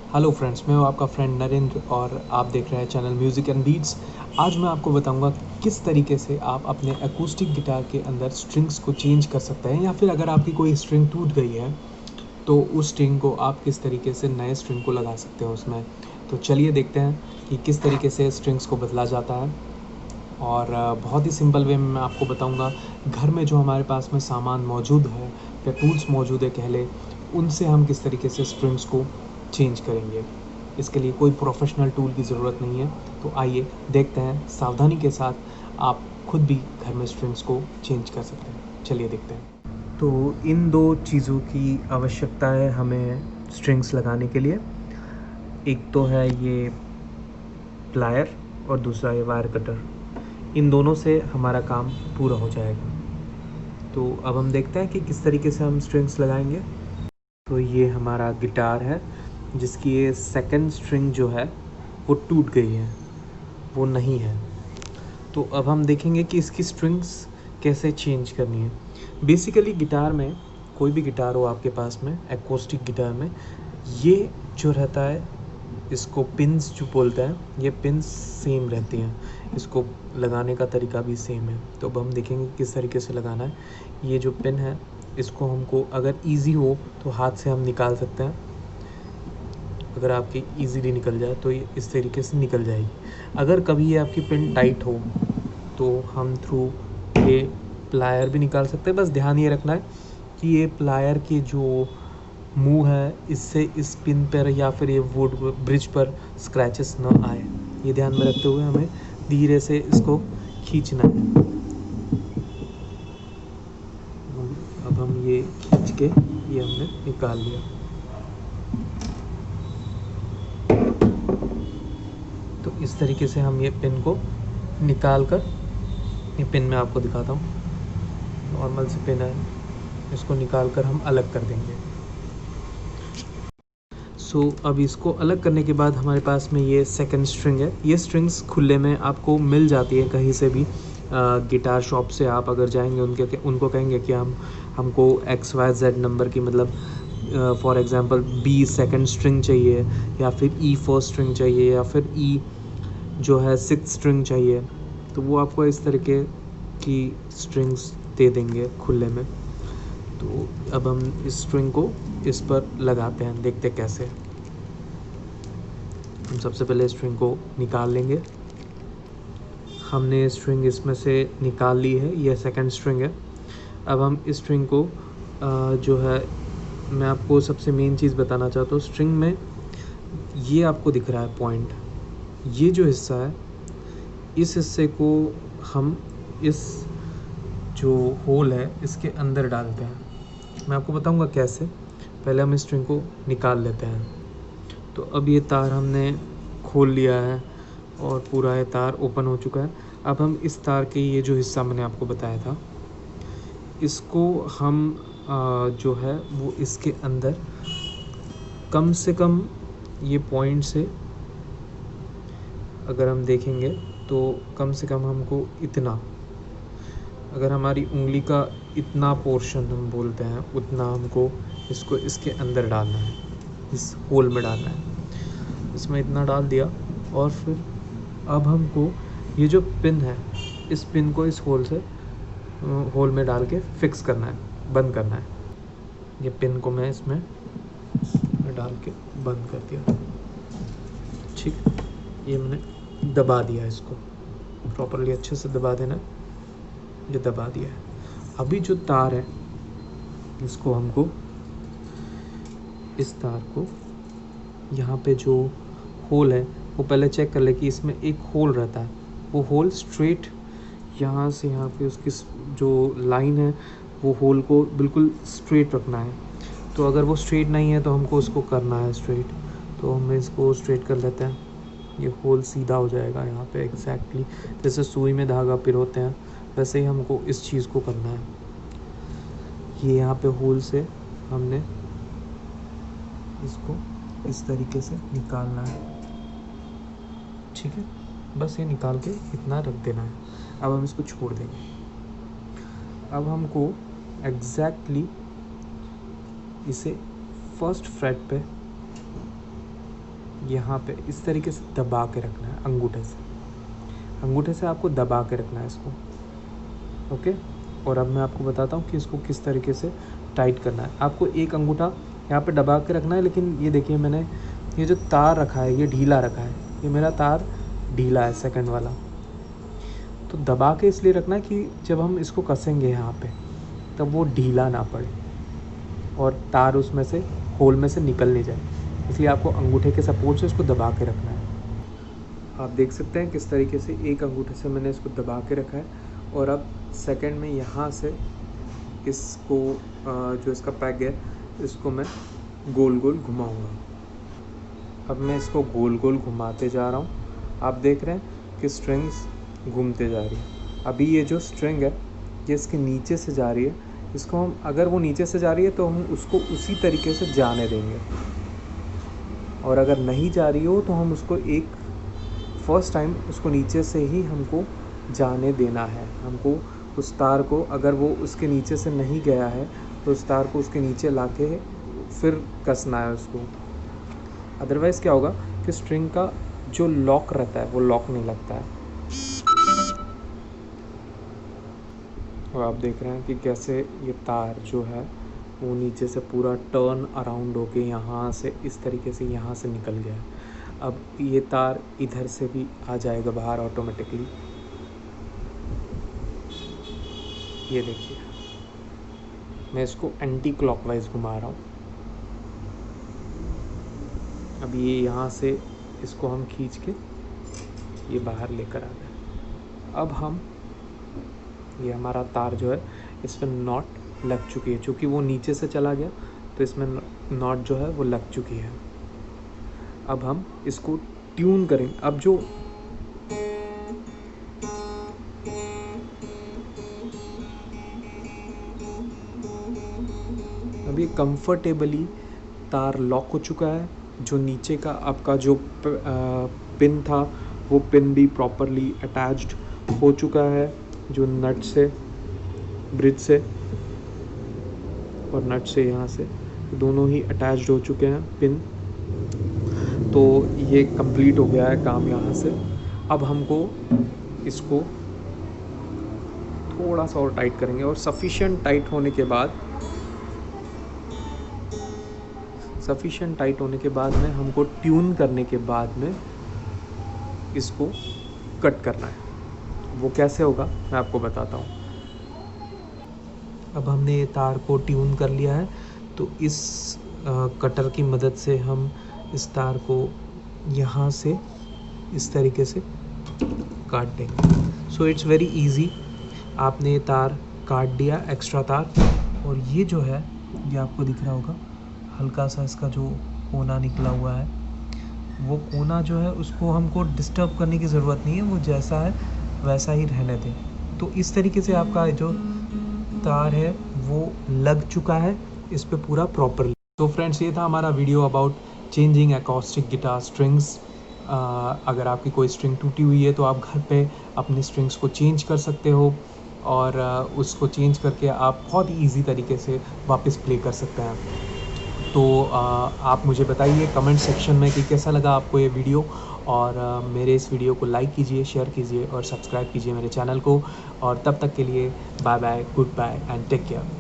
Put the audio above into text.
Hello friends, मैं हूं आपका फ्रेंड नरेंद्र और आप देख रहे हैं चैनल म्यूज़िक एंड बीट्स। आज मैं आपको बताऊंगा किस तरीके से आप अपने अकूस्टिक गिटार के अंदर स्ट्रिंग्स को चेंज कर सकते हैं, या फिर अगर आपकी कोई स्ट्रिंग टूट गई है तो उस स्ट्रिंग को आप किस तरीके से नए स्ट्रिंग को लगा सकते हैं उसमें। तो चलिए देखते हैं कि किस तरीके से स्ट्रिंग्स को बदला जाता है। और बहुत ही सिंपल वे में मैं आपको बताऊंगा। घर में जो हमारे पास में सामान मौजूद है या टूल्स मौजूद है कह लें, उनसे हम किस तरीके से स्ट्रिंग्स को चेंज करेंगे। इसके लिए कोई प्रोफेशनल टूल की ज़रूरत नहीं है। तो आइए देखते हैं, सावधानी के साथ आप खुद भी घर में स्ट्रिंग्स को चेंज कर सकते हैं। चलिए देखते हैं। तो इन दो चीज़ों की आवश्यकता है हमें स्ट्रिंग्स लगाने के लिए। एक तो है ये प्लायर और दूसरा है वायर कटर। इन दोनों से हमारा काम पूरा हो जाएगा। तो अब हम देखते हैं कि किस तरीके से हम स्ट्रिंग्स लगाएंगे। तो ये हमारा गिटार है जिसकी ये सेकंड स्ट्रिंग जो है वो टूट गई है, वो नहीं है। तो अब हम देखेंगे कि इसकी स्ट्रिंग्स कैसे चेंज करनी है। बेसिकली गिटार में, कोई भी गिटार हो आपके पास में, एक्रोस्टिक गिटार में ये जो रहता है, इसको पिन्स जो बोलते हैं, ये पिन्स सेम रहती हैं। इसको लगाने का तरीका भी सेम है। तो अब हम देखेंगे किस तरीके से लगाना है। ये जो पिन है इसको हमको अगर इजी हो तो हाथ से हम निकाल सकते हैं। अगर आपकी इजीली निकल जाए तो ये इस तरीके से निकल जाएगी। अगर कभी ये आपकी पिन टाइट हो तो हम थ्रू ये प्लायर भी निकाल सकते हैं। बस ध्यान ये रखना है कि ये प्लायर के जो मुंह है इससे इस पिन पर या फिर ये वुड ब्रिज पर स्क्रैचेस ना आए। ये ध्यान में रखते हुए हमें धीरे से इसको खींचना है। अब हम ये खींच के ये हमने निकाल लिया। तो इस तरीके से हम ये पिन को निकाल कर, ये पिन मैं आपको दिखाता हूँ, नॉर्मल से पिन है, इसको निकाल कर हम अलग कर देंगे। अब इसको अलग करने के बाद हमारे पास में ये सेकंड स्ट्रिंग है। ये स्ट्रिंग्स खुले में आपको मिल जाती है कहीं से भी। गिटार शॉप से आप अगर जाएंगे उनको कहेंगे कि हमको XYZ नंबर की, मतलब for example B second string चाहिए, या फिर E फर्स्ट स्ट्रिंग चाहिए, या फिर E जो है सिक्स स्ट्रिंग चाहिए। तो वो आपको इस तरीके की स्ट्रिंग्स दे देंगे खुले में। तो अब हम इस स्ट्रिंग को इस पर लगाते हैं, देखते कैसे। हम सबसे पहले स्ट्रिंग को निकाल लेंगे। हमने स्ट्रिंग इसमें से निकाल ली है, यह सेकंड स्ट्रिंग है। अब हम इस स्ट्रिंग को जो है, मैं आपको सबसे मेन चीज़ बताना चाहता हूँ। स्ट्रिंग में ये आपको दिख रहा है पॉइंट, ये जो हिस्सा है, इस हिस्से को हम इस जो होल है इसके अंदर डालते हैं। मैं आपको बताऊंगा कैसे। पहले हम इस स्ट्रिंग को निकाल लेते हैं। तो अब ये तार हमने खोल लिया है और पूरा ये तार ओपन हो चुका है। अब हम इस तार के ये जो हिस्सा मैंने आपको बताया था, इसको हम जो है वो इसके अंदर कम से कम ये पॉइंट से अगर हम देखेंगे तो कम से कम हमको इतना, अगर हमारी उंगली का इतना पोर्शन हम बोलते हैं, उतना हमको इसको इसके अंदर डालना है, इस होल में डालना है। इसमें इतना डाल दिया और फिर अब हमको ये जो पिन है, इस पिन को इस होल में डाल के फिक्स करना है, बंद करना है। ये पिन को मैं इसमें डाल के बंद कर दिया। ठीक, ये मैंने दबा दिया, इसको प्रॉपरली अच्छे से दबा देना है। ये दबा दिया है। अभी जो तार है इसको हमको, इस तार को यहाँ पे जो होल है वो पहले चेक कर ले कि इसमें एक होल रहता है। वो होल स्ट्रेट यहाँ से यहाँ पे उसकी जो लाइन है, वो होल को बिल्कुल स्ट्रेट रखना है। तो अगर वो स्ट्रेट नहीं है तो हमको उसको करना है स्ट्रेट। तो हम इसको स्ट्रेट कर लेते हैं। ये होल सीधा हो जाएगा यहाँ पे एग्जैक्टली, जैसे सुई में धागा पिरोते हैं वैसे ही हमको इस चीज़ को करना है। ये यहाँ पे होल से हमने इसको इस तरीके से निकालना है। ठीक है, बस ये निकाल के इतना रख देना है। अब हम इसको छोड़ देंगे। अब हमको एग्जैक्टली इसे फर्स्ट फ्रेट पे यहाँ पे इस तरीके से दबा के रखना है अंगूठे से आपको दबा के रखना है इसको। ओके, और अब मैं आपको बताता हूँ कि इसको किस तरीके से टाइट करना है। आपको एक अंगूठा यहाँ पे दबा के रखना है, लेकिन ये देखिए मैंने ये जो तार रखा है ये ढीला रखा है, ये मेरा तार ढीला है सेकंड वाला। तो दबा के इसलिए रखना है कि जब हम इसको कसेंगे यहाँ पे तब वो ढीला ना पड़े और तार उसमें से होल में से निकल नहीं जाए, इसलिए आपको अंगूठे के सपोर्ट से इसको दबा के रखना है। आप देख सकते हैं किस तरीके से एक अंगूठे से मैंने इसको दबा के रखा है, और अब सेकंड में यहाँ से इसको जो इसका पैग है इसको मैं गोल गोल घुमाऊँगा। अब मैं इसको गोल गोल घुमाते जा रहा हूँ। आप देख रहे हैं कि स्ट्रिंग्स घूमते जा रही है। अभी ये जो स्ट्रिंग है ये इसके नीचे से जा रही है, इसको हम अगर वो नीचे से जा रही है तो हम उसको उसी तरीके से जाने देंगे, और अगर नहीं जा रही हो तो हम उसको एक फर्स्ट टाइम उसको नीचे से ही हमको जाने देना है। हमको उस तार को, अगर वो उसके नीचे से नहीं गया है तो उस तार को उसके नीचे लाके फिर कसना है उसको। अदरवाइज़ क्या होगा कि स्ट्रिंग का जो लॉक रहता है वो लॉक नहीं लगता है। और आप देख रहे हैं कि कैसे ये तार जो है वो नीचे से पूरा टर्न अराउंड होके यहाँ से इस तरीके से यहाँ से निकल गया है। अब ये तार इधर से भी आ जाएगा बाहर ऑटोमेटिकली। ये देखिए मैं इसको एंटी क्लॉकवाइज घुमा रहा हूँ। अब ये यहाँ से इसको हम खींच के ये बाहर लेकर आ गए। अब हम ये हमारा तार जो है इस पर नॉट लग चुकी है, चूँकि वो नीचे से चला गया तो इसमें नॉट जो है वो लग चुकी है। अब हम इसको ट्यून करेंगे। अब जो अब ये कंफर्टेबली तार लॉक हो चुका है। जो नीचे का आपका जो पिन था वो पिन भी प्रॉपरली अटैच्ड हो चुका है, जो नट से, ब्रिज से और नट से यहाँ से दोनों ही अटैच्ड हो चुके हैं पिन। तो ये कंप्लीट हो गया है काम यहाँ से। अब हमको इसको थोड़ा सा और टाइट करेंगे, और सफिशिएंट टाइट होने के बाद में हमको ट्यून करने के बाद में इसको कट करना है। वो कैसे होगा मैं आपको बताता हूँ। अब हमने ये तार को ट्यून कर लिया है, तो इस कटर की मदद से हम इस तार को यहाँ से इस तरीके से काट देंगे। So it's very easy. आपने ये तार काट दिया, एक्स्ट्रा तार, और ये जो है ये आपको दिख रहा होगा हल्का सा इसका जो कोना निकला हुआ है, वो कोना जो है उसको हमको डिस्टर्ब करने की ज़रूरत नहीं है, वो जैसा है वैसा ही रहने दें। तो इस तरीके से आपका जो तार है वो लग चुका है इस पे पूरा प्रॉपरली। तो फ्रेंड्स ये था हमारा video about changing acoustic guitar strings. अगर आपकी कोई स्ट्रिंग टूटी हुई है तो आप घर पे अपनी स्ट्रिंग्स को चेंज कर सकते हो, और उसको चेंज करके आप बहुत ही ईजी तरीके से वापस प्ले कर सकते हैं। तो आप मुझे बताइए कमेंट सेक्शन में कि कैसा लगा आपको ये वीडियो, और मेरे इस वीडियो को लाइक कीजिए, शेयर कीजिए और सब्सक्राइब कीजिए मेरे चैनल को। और तब तक के लिए bye bye, good bye and take care.